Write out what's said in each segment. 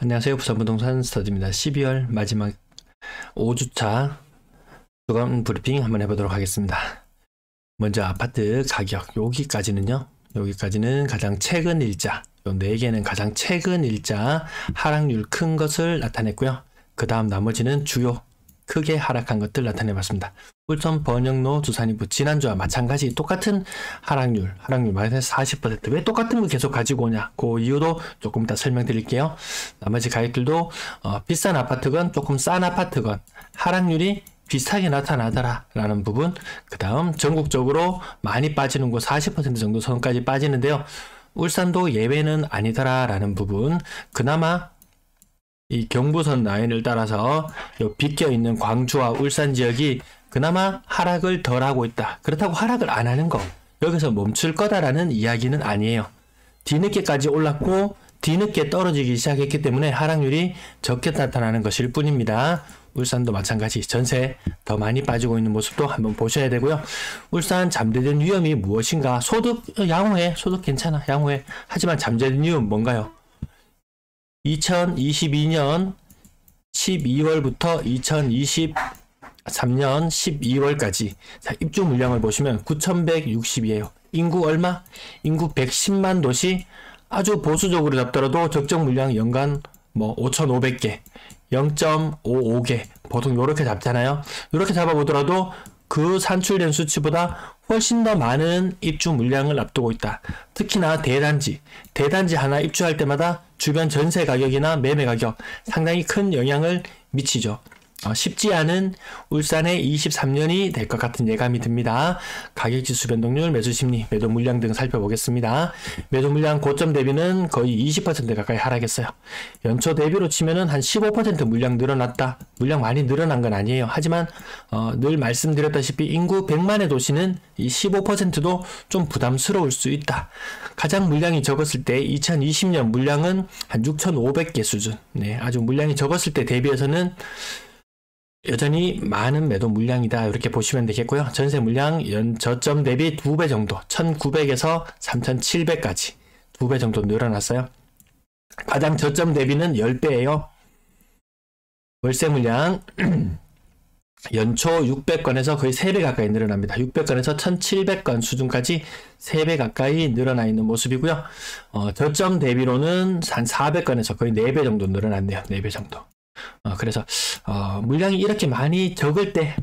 안녕하세요. 부산부동산 스터디입니다. 12월 마지막 5주차 주간 브리핑 한번 해보도록 하겠습니다. 먼저 아파트 가격 여기까지는 가장 최근 일자, 요 4개는 가장 최근 일자 하락률 큰 것을 나타냈고요. 그 다음 나머지는 주요 크게 하락한 것들 나타내봤습니다. 울산 번영로 두산이부 지난주와 마찬가지 똑같은 하락률 마이너스 40%. 왜 똑같은 거 계속 가지고 오냐, 그 이유도 조금 이따 설명드릴게요. 나머지 가격들도 비싼 아파트건 조금 싼 아파트건 하락률이 비슷하게 나타나더라 라는 부분. 그 다음 전국적으로 많이 빠지는 곳 40% 정도 선까지 빠지는데요, 울산도 예외는 아니더라 라는 부분. 그나마 이 경부선 라인을 따라서 비껴있는 광주와 울산 지역이 그나마 하락을 덜 하고 있다. 그렇다고 하락을 안 하는 거, 여기서 멈출 거다라는 이야기는 아니에요. 뒤늦게까지 올랐고 뒤늦게 떨어지기 시작했기 때문에 하락률이 적게 나타나는 것일 뿐입니다. 울산도 마찬가지 전세 더 많이 빠지고 있는 모습도 한번 보셔야 되고요. 울산 잠재된 위험이 무엇인가? 소득 양호해. 소득 괜찮아. 양호해. 하지만 잠재된 위험 뭔가요? 2022년 12월부터 2023년 12월까지 자, 입주 물량을 보시면 9,160이에요. 인구 얼마? 인구 110만 도시. 아주 보수적으로 잡더라도 적정 물량 연간 5,500개, 0.55개 보통 요렇게 잡잖아요. 요렇게 잡아보더라도 그 산출된 수치보다 훨씬 더 많은 입주 물량을 앞두고 있다. 특히나 대단지 하나 입주할 때마다 주변 전세 가격이나 매매 가격 상당히 큰 영향을 미치죠. 쉽지 않은 울산의 23년이 될 것 같은 예감이 듭니다. 가격지수 변동률, 매수심리, 매도 물량 등 살펴보겠습니다. 매도 물량 고점 대비는 거의 20% 가까이 하락했어요. 연초 대비로 치면은 한 15% 물량 늘어났다. 물량 많이 늘어난 건 아니에요. 하지만 늘 말씀드렸다시피 인구 100만의 도시는 이 15%도 좀 부담스러울 수 있다. 가장 물량이 적었을 때 2020년 물량은 한 6,500개 수준. 네, 아주 물량이 적었을 때 대비해서는 여전히 많은 매도 물량이다. 이렇게 보시면 되겠고요. 전세 물량 저점 대비 2배 정도, 1,900에서 3,700까지 2배 정도 늘어났어요. 가장 저점 대비는 10배예요. 월세 물량 연초 600건에서 거의 3배 가까이 늘어납니다. 600건에서 1,700건 수준까지 3배 가까이 늘어나 있는 모습이고요. 저점 대비로는 한 400건에서 거의 4배 정도 늘어났네요. 4배 정도. 그래서 물량이 이렇게 많이 적을 때,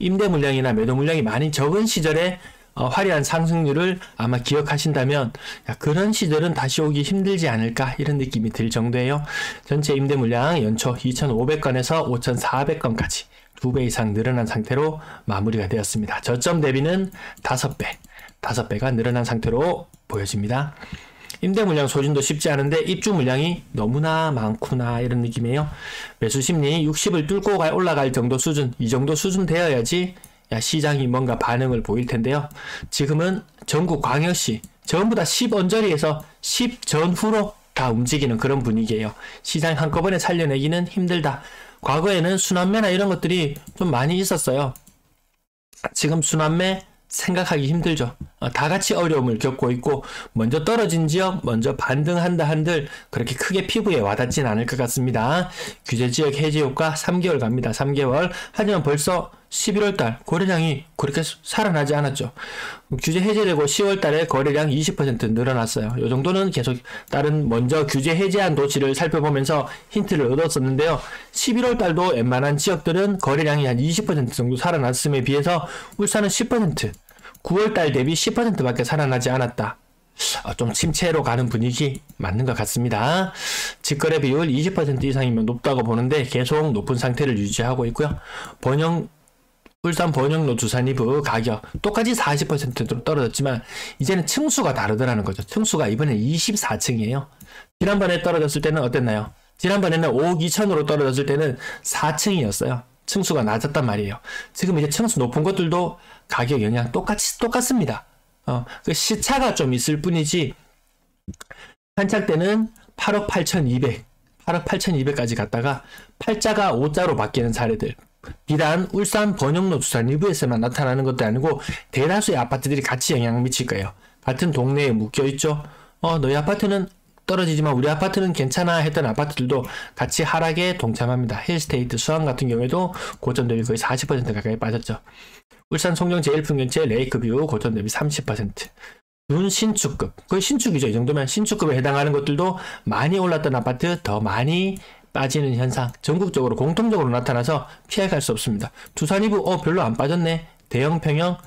임대 물량이나 매도 물량이 많이 적은 시절에 화려한 상승률을 아마 기억하신다면 그런 시절은 다시 오기 힘들지 않을까 이런 느낌이 들 정도예요. 전체 임대 물량 연초 2,500건에서 5,400건까지 2배 이상 늘어난 상태로 마무리가 되었습니다. 저점 대비는 5배가 늘어난 상태로 보여집니다. 임대 물량 소진도 쉽지 않은데 입주 물량이 너무나 많구나 이런 느낌이에요. 매수 심리 60을 뚫고 올라갈 정도 수준, 이 정도 수준 되어야지 시장이 뭔가 반응을 보일 텐데요. 지금은 전국 광역시 전부 다 10 언저리에서 10 전후로 다 움직이는 그런 분위기예요. 시장 한꺼번에 살려내기는 힘들다. 과거에는 순환매나 이런 것들이 좀 많이 있었어요. 지금 순환매 생각하기 힘들죠. 다 같이 어려움을 겪고 있고 먼저 떨어진 지역 먼저 반등한다 한들 그렇게 크게 피부에 와닿진 않을 것 같습니다. 규제지역 해제 효과 3개월 갑니다. 3개월. 하지만 벌써 11월달 거래량이 그렇게 살아나지 않았죠. 규제 해제되고 10월달에 거래량 20% 늘어났어요. 이 정도는 계속 다른 먼저 규제 해제한 도시를 살펴보면서 힌트를 얻었었는데요. 11월달도 웬만한 지역들은 거래량이 한 20% 정도 살아났음에 비해서 울산은 10%, 9월달 대비 10%밖에 살아나지 않았다. 좀 침체로 가는 분위기 맞는 것 같습니다. 직거래 비율 20% 이상이면 높다고 보는데 계속 높은 상태를 유지하고 있고요. 울산 번영로 두산이부 가격 똑같이 40%로 떨어졌지만 이제는 층수가 다르더라는 거죠. 층수가 이번엔 24층이에요. 지난번에 떨어졌을 때는 어땠나요? 지난번에는 5억 2천으로 떨어졌을 때는 4층이었어요. 층수가 낮았단 말이에요. 지금 이제 층수 높은 것들도 가격 영향 똑같습니다. 그 시차가 좀 있을 뿐이지 한창 때는 8억 8,200까지 갔다가 팔자가 5자로 바뀌는 사례들. 비단 울산 번영로 두산 일부에서만 나타나는 것도 아니고 대다수의 아파트들이 같이 영향을 미칠 거예요. 같은 동네에 묶여있죠. 너희 아파트는 떨어지지만 우리 아파트는 괜찮아 했던 아파트들도 같이 하락에 동참합니다. 힐스테이트 수원 같은 경우에도 고점 대비 거의 40% 가까이 빠졌죠. 울산 송정 제일풍경채 레이크뷰 고점 대비 30%. 눈 신축급, 거의 신축이죠. 이 정도면 신축급에 해당하는 것들도 많이 올랐던 아파트 더 많이 빠지는 현상, 전국적으로 공통적으로 나타나서 피해갈 수 없습니다. 두산 이부 별로 안 빠졌네. 대형 평형,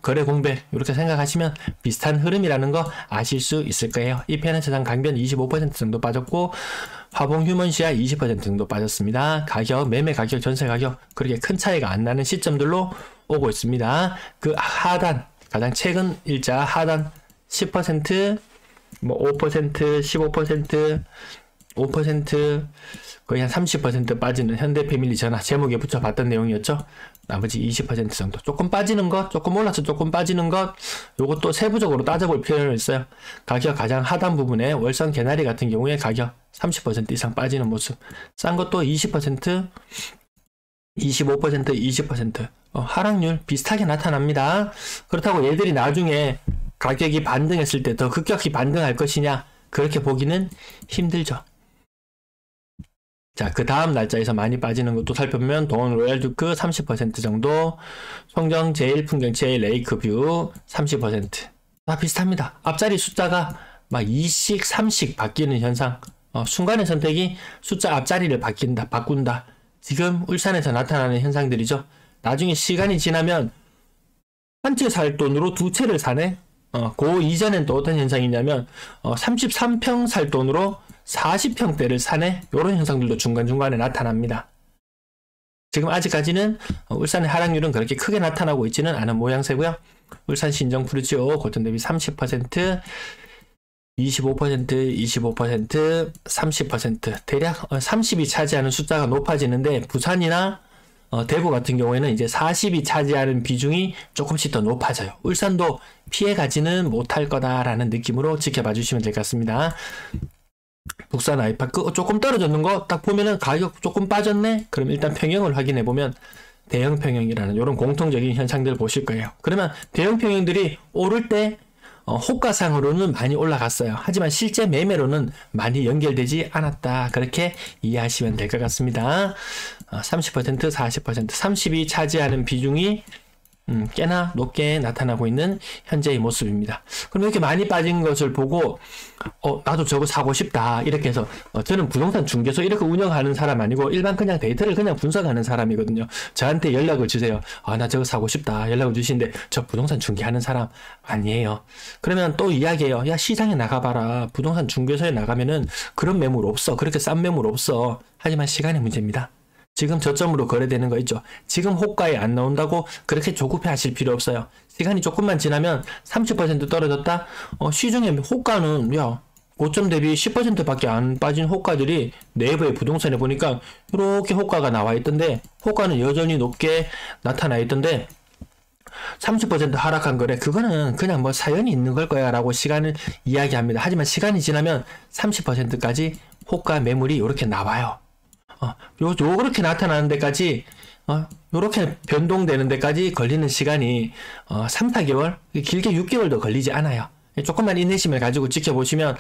거래 공백 이렇게 생각하시면 비슷한 흐름이라는 거 아실 수 있을 거예요. 이 편의세상 강변 25% 정도 빠졌고 화봉 휴먼시아 20% 정도 빠졌습니다. 가격, 매매 가격, 전세 가격 그렇게 큰 차이가 안 나는 시점들로 오고 있습니다. 그 하단, 가장 최근 일자 하단 10%, 5%, 15%, 5%, 거의 한 30% 빠지는 현대패밀리 전화 제목에 붙여봤던 내용이었죠. 나머지 20% 정도 조금 빠지는 것, 조금 올라서 조금 빠지는 것, 요것도 세부적으로 따져볼 필요는 있어요. 가격 가장 하단 부분에 월성 개나리 같은 경우에 가격 30% 이상 빠지는 모습, 싼 것도 20%, 25%, 20% 하락률 비슷하게 나타납니다. 그렇다고 얘들이 나중에 가격이 반등했을 때 더 급격히 반등할 것이냐, 그렇게 보기는 힘들죠. 자, 그 다음 날짜에서 많이 빠지는 것도 살펴보면 동원 로얄두크 30% 정도, 송정 제일풍경채 레이크뷰 30%. 다 비슷합니다. 앞자리 숫자가 막 2씩 3씩 바뀌는 현상. 순간의 선택이 숫자 앞자리를 바꾼다. 지금 울산에서 나타나는 현상들이죠. 나중에 시간이 지나면 한 채 살 돈으로 두 채를 사네. 그 이전엔 또 어떤 현상이냐면 33평 살 돈으로 40평대를 사네. 이런 현상들도 중간중간에 나타납니다. 지금 아직까지는 울산의 하락률은 그렇게 크게 나타나고 있지는 않은 모양새고요. 울산 신정 푸르지오 고점 대비 30%, 25%, 25%, 30%, 대략 30이 차지하는 숫자가 높아지는데 부산이나 대구 같은 경우에는 이제 40이 차지하는 비중이 조금씩 더 높아져요. 울산도 피해가지는 못할 거다라는 느낌으로 지켜봐 주시면 될 것 같습니다. 북산 아이파크 조금 떨어졌는 거 딱 보면은 가격 조금 빠졌네? 그럼 일단 평형을 확인해 보면 대형 평형이라는 이런 공통적인 현상들 보실 거예요. 그러면 대형 평형들이 오를 때 호가상으로는 많이 올라갔어요. 하지만 실제 매매로는 많이 연결되지 않았다. 그렇게 이해하시면 될 것 같습니다. 30%, 40%, 30이 차지하는 비중이 꽤나 높게 나타나고 있는 현재의 모습입니다. 그럼 이렇게 많이 빠진 것을 보고 나도 저거 사고 싶다 이렇게 해서 저는 부동산 중개소 이렇게 운영하는 사람 아니고 일반 그냥 데이터를 그냥 분석하는 사람이거든요. 저한테 연락을 주세요. 나 저거 사고 싶다 연락을 주시는데 저 부동산 중개하는 사람 아니에요. 그러면 또 이야기해요. 야, 시장에 나가봐라. 부동산 중개소에 나가면은 그런 매물 없어. 그렇게 싼 매물 없어. 하지만 시간의 문제입니다. 지금 저점으로 거래되는 거 있죠. 지금 호가에 안 나온다고 그렇게 조급해 하실 필요 없어요. 시간이 조금만 지나면 30% 떨어졌다? 시중에 호가는 고점 대비 10% 밖에 안 빠진 호가들이 네이버의 부동산에 보니까 이렇게 호가가 나와 있던데 호가는 여전히 높게 나타나 있던데 30% 하락한 거래. 그거는 그냥 뭐 사연이 있는 걸 거야 라고 시간을 이야기합니다. 하지만 시간이 지나면 30%까지 호가 매물이 이렇게 나와요. 요렇게 나타나는 데까지 요렇게 변동되는 데까지 걸리는 시간이 3, 4개월 길게 6개월도 걸리지 않아요. 조금만 인내심을 가지고 지켜보시면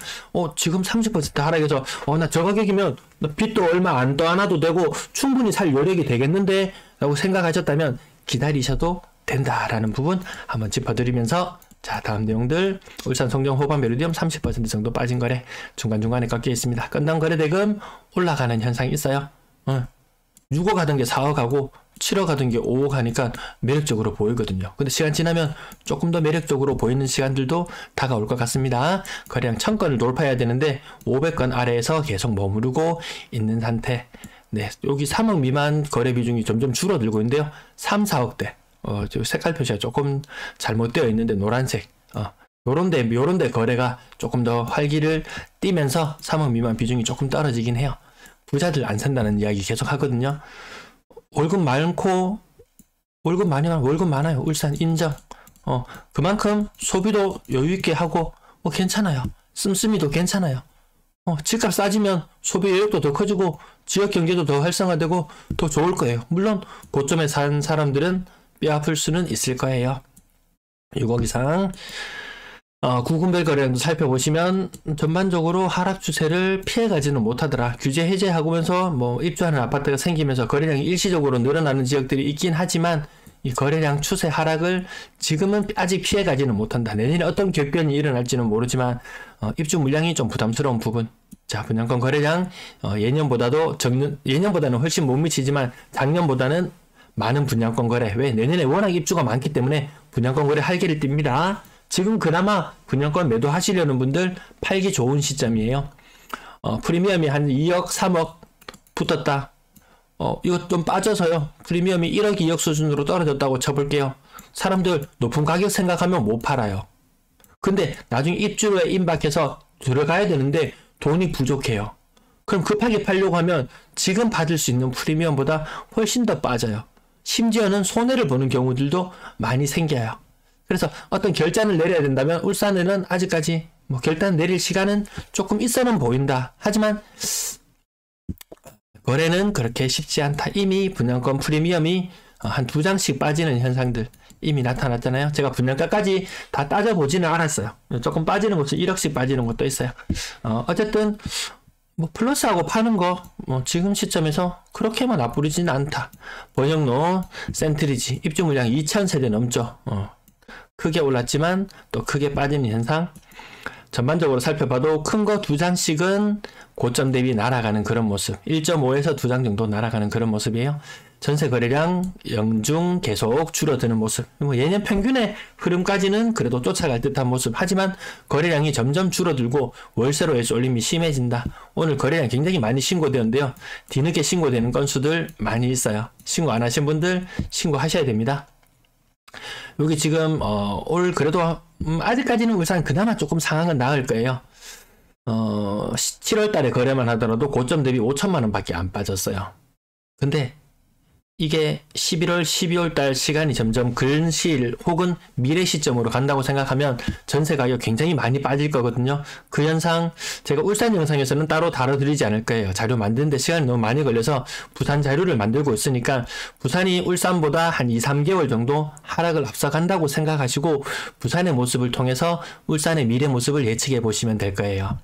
지금 30% 하락해서 나 저 가격이면 빚도 얼마 안 떠안아도 되고 충분히 살 여력이 되겠는데 라고 생각하셨다면 기다리셔도 된다라는 부분 한번 짚어드리면서 자, 다음 내용들. 울산 송정 호반 메리디엄 30% 정도 빠진 거래 중간중간에 꺾여 있습니다. 건당 거래 대금 올라가는 현상이 있어요. 6억 하던 게 4억 하고 7억 하던 게 5억 하니까 매력적으로 보이거든요. 근데 시간 지나면 조금 더 매력적으로 보이는 시간들도 다가올 것 같습니다. 거래량 1000건을 돌파해야 되는데 500건 아래에서 계속 머무르고 있는 상태. 네, 여기 3억 미만 거래 비중이 점점 줄어들고 있는데요. 3, 4억대. 색깔 표시가 조금 잘못되어 있는데 노란색. 요런데 거래가 조금 더 활기를 띠면서 3억 미만 비중이 조금 떨어지긴 해요. 부자들 안 산다는 이야기 계속 하거든요. 월급 많고, 월급 많아요. 울산 인정. 그만큼 소비도 여유있게 하고, 괜찮아요. 씀씀이도 괜찮아요. 집값 싸지면 소비 여력도 더 커지고, 지역 경제도 더 활성화되고, 더 좋을 거예요. 물론, 고점에 산 사람들은 뼈 아플 수는 있을 거예요. 6억 이상. 구군별 거래량도 살펴보시면 전반적으로 하락 추세를 피해가지는 못하더라. 규제 해제하면서 뭐 입주하는 아파트가 생기면서 거래량이 일시적으로 늘어나는 지역들이 있긴 하지만 이 거래량 추세 하락을 지금은 아직 피해가지는 못한다. 내년에 어떤 격변이 일어날지는 모르지만 입주 물량이 좀 부담스러운 부분. 자, 분양권 거래량 예년보다는 훨씬 못 미치지만 작년보다는 많은 분양권 거래. 왜? 내년에 워낙 입주가 많기 때문에 분양권 거래 할기를 띱니다. 지금 그나마 분양권 매도하시려는 분들 팔기 좋은 시점이에요. 프리미엄이 한 2억, 3억 붙었다. 이거 좀 빠져서요. 프리미엄이 1억, 2억 수준으로 떨어졌다고 쳐볼게요. 사람들 높은 가격 생각하면 못 팔아요. 근데 나중에 입주로에 임박해서 들어가야 되는데 돈이 부족해요. 그럼 급하게 팔려고 하면 지금 받을 수 있는 프리미엄보다 훨씬 더 빠져요. 심지어는 손해를 보는 경우들도 많이 생겨요. 그래서 어떤 결단을 내려야 된다면 울산에는 아직까지 뭐 결단 내릴 시간은 조금 있어는 보인다. 하지만 거래는 그렇게 쉽지 않다. 이미 분양권 프리미엄이 한 2장씩 빠지는 현상들 이미 나타났잖아요. 제가 분양가까지 다 따져보지는 않았어요. 조금 빠지는 곳은 1억씩 빠지는 것도 있어요. 어쨌든 뭐 플러스하고 파는 거 지금 시점에서 그렇게만 나쁘지는 않다. 번영로, 센트리지 입주 물량 2,000세대 넘죠. 크게 올랐지만 또 크게 빠지는 현상. 전반적으로 살펴봐도 큰 거 2장씩은 고점 대비 날아가는 그런 모습. 1.5에서 2장 정도 날아가는 그런 모습이에요. 전세 거래량 영중 계속 줄어드는 모습. 뭐 예년 평균의 흐름까지는 그래도 쫓아갈 듯한 모습. 하지만 거래량이 점점 줄어들고 월세로의 쏠림이 심해진다. 오늘 거래량 굉장히 많이 신고되었는데요. 뒤늦게 신고되는 건수들 많이 있어요. 신고 안 하신 분들 신고하셔야 됩니다. 여기 지금 올 그래도 아직까지는 울산 그나마 조금 상황은 나을 거예요. 7월 달에 거래만 하더라도 고점 대비 5천만 원밖에 안 빠졌어요. 근데 이게 11월, 12월 달 시간이 점점 근시일 혹은 미래 시점으로 간다고 생각하면 전세 가격 굉장히 많이 빠질 거거든요. 그 현상 제가 울산 영상에서는 따로 다뤄드리지 않을 거예요. 자료 만드는데 시간이 너무 많이 걸려서 부산 자료를 만들고 있으니까 부산이 울산보다 한 2, 3개월 정도 하락을 앞서간다고 생각하시고 부산의 모습을 통해서 울산의 미래 모습을 예측해 보시면 될 거예요.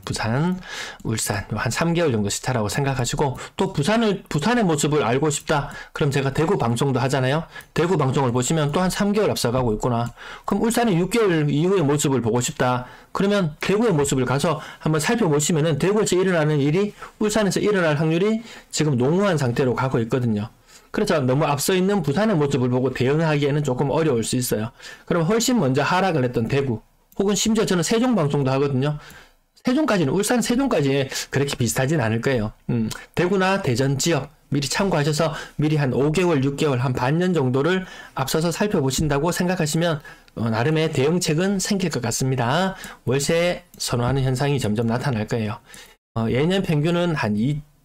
부산, 울산 한 3개월 정도 시차라고 생각하시고 또 부산의 모습을 알고 싶다. 그럼 제가 대구 방송도 하잖아요. 대구 방송을 보시면 또 한 3개월 앞서가고 있구나. 그럼 울산의 6개월 이후의 모습을 보고 싶다. 그러면 대구의 모습을 가서 한번 살펴보시면은 대구에서 일어나는 일이 울산에서 일어날 확률이 지금 농후한 상태로 가고 있거든요. 그래서 너무 앞서 있는 부산의 모습을 보고 대응하기에는 조금 어려울 수 있어요. 그럼 훨씬 먼저 하락을 했던 대구 혹은 심지어 저는 세종 방송도 하거든요. 세종까지는 울산 세종까지 그렇게 비슷하진 않을 거예요. 대구나 대전 지역 미리 참고하셔서 미리 한 5개월, 6개월, 한 반년 정도를 앞서서 살펴보신다고 생각하시면 나름의 대응책은 생길 것 같습니다. 월세 선호하는 현상이 점점 나타날 거예요. 예년 평균은 한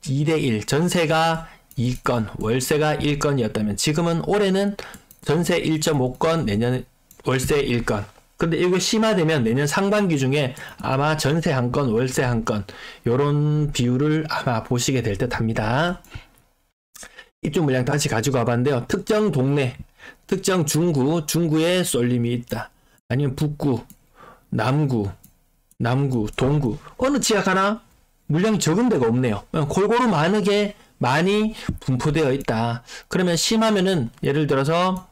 2대1, 전세가 2건, 월세가 1건이었다면 지금은 올해는 전세 1.5건, 내년 월세 1건. 근데 이거 심화되면 내년 상반기 중에 아마 전세 한 건, 월세 한 건, 요런 비율을 아마 보시게 될 듯 합니다. 입주 물량 다시 가지고 와봤는데요. 특정 동네, 특정 중구에 쏠림이 있다. 아니면 북구, 남구, 동구. 어느 지역 하나 물량이 적은 데가 없네요. 골고루 많이 분포되어 있다. 그러면 심하면은 예를 들어서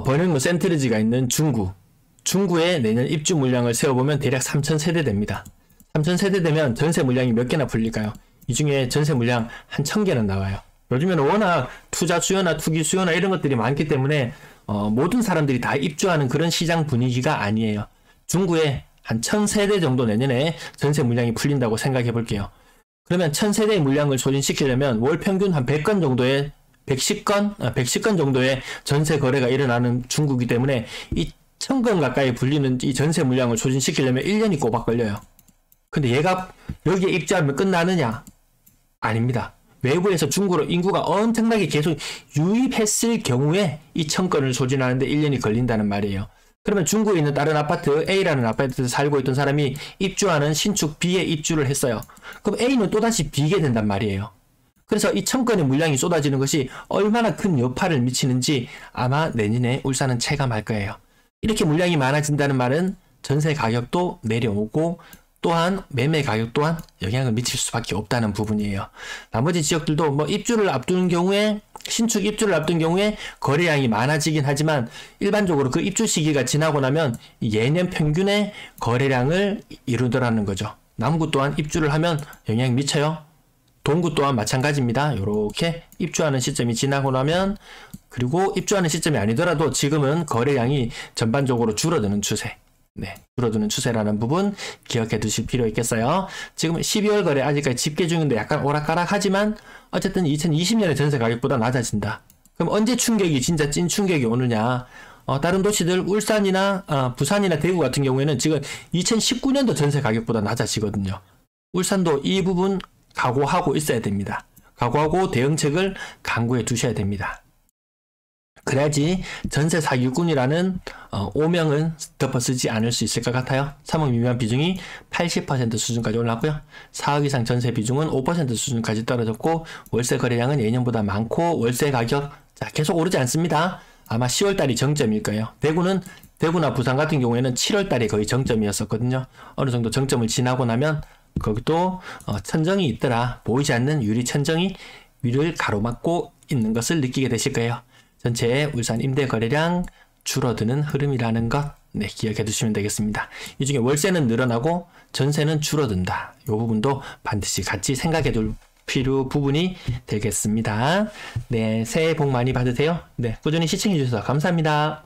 번영로 센트리지가 있는 중구에 내년 입주 물량을 세워보면 대략 3,000세대 됩니다. 3,000세대 되면 전세 물량이 몇 개나 풀릴까요? 이 중에 전세 물량 한 1,000개는 나와요. 요즘에는 워낙 투자 수요나 투기 수요나 이런 것들이 많기 때문에 모든 사람들이 다 입주하는 그런 시장 분위기가 아니에요. 중구에 한 1,000세대 정도 내년에 전세 물량이 풀린다고 생각해 볼게요. 그러면 1,000세대의 물량을 소진시키려면 월 평균 한 100건 정도의 110건 정도의 전세 거래가 일어나는 중국이기 때문에 이 1,000건 가까이 불리는 이 전세 물량을 소진시키려면 1년이 꼬박 걸려요. 근데 얘가 여기에 입주하면 끝나느냐? 아닙니다. 외부에서 중국으로 인구가 엄청나게 계속 유입했을 경우에 이 1,000건을 소진하는데 1년이 걸린다는 말이에요. 그러면 중국에 있는 다른 아파트 A라는 아파트에서 살고 있던 사람이 입주하는 신축 B에 입주를 했어요. 그럼 A는 또다시 비게 된단 말이에요. 그래서 이 1,000건의 물량이 쏟아지는 것이 얼마나 큰 여파를 미치는지 아마 내년에 울산은 체감할 거예요. 이렇게 물량이 많아진다는 말은 전세 가격도 내려오고 또한 매매 가격 또한 영향을 미칠 수밖에 없다는 부분이에요. 나머지 지역들도 뭐 입주를 앞두는 경우에 신축 입주를 앞둔 경우에 거래량이 많아지긴 하지만 일반적으로 그 입주 시기가 지나고 나면 예년 평균의 거래량을 이루더라는 거죠. 남구 또한 입주를 하면 영향이 미쳐요. 동구 또한 마찬가지입니다. 이렇게 입주하는 시점이 지나고 나면 그리고 입주하는 시점이 아니더라도 지금은 거래량이 전반적으로 줄어드는 추세. 네, 줄어드는 추세라는 부분 기억해 두실 필요 있겠어요. 지금 12월 거래 아직까지 집계 중인데 약간 오락가락하지만 어쨌든 2020년의 전세 가격보다 낮아진다. 그럼 언제 충격이 진짜 찐 충격이 오느냐? 다른 도시들 울산이나 부산이나 대구 같은 경우에는 지금 2019년도 전세 가격보다 낮아지거든요. 울산도 이 부분 각오하고 있어야 됩니다. 각오하고 대응책을 강구해 두셔야 됩니다. 그래야지 전세 사기꾼이라는 오명은 덮어쓰지 않을 수 있을 것 같아요. 3억 미만 비중이 80% 수준까지 올랐고요. 4억 이상 전세 비중은 5% 수준까지 떨어졌고 월세 거래량은 예년보다 많고 월세 가격 계속 오르지 않습니다. 아마 10월달이 정점일 거예요. 대구나 부산 같은 경우에는 7월달이 거의 정점이었었거든요. 어느 정도 정점을 지나고 나면 거기도 천정이 있더라. 보이지 않는 유리 천정이 위를 가로막고 있는 것을 느끼게 되실 거예요. 전체 울산 임대 거래량 줄어드는 흐름이라는 것 기억해 두시면 되겠습니다. 이 중에 월세는 늘어나고 전세는 줄어든다. 이 부분도 반드시 같이 생각해 둘 필요 부분이 되겠습니다. 네, 새해 복 많이 받으세요. 네, 꾸준히 시청해 주셔서 감사합니다.